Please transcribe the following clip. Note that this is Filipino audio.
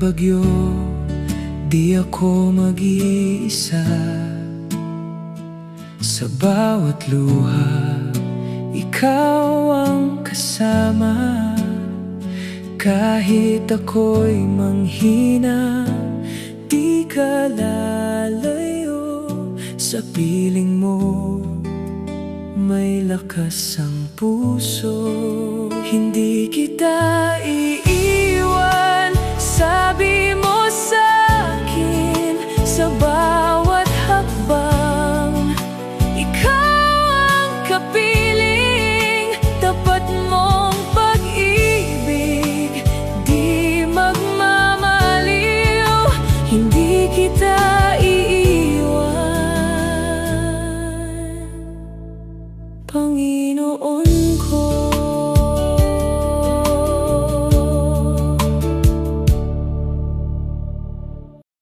bagyo, di ako mag-iisa. Sa bawat luha, ikaw ang kasama. Kahit ako'y manghina, di ka lalayo. Sa piling mo, may lakas ang puso. Hindi kita iiwan, sabi mo sa'kin. Sa bawat hakbang, ikaw ang kapiling. Tapat mong pag-ibig, di magmamaliw. Hindi kita iiwan, Panginoon ko.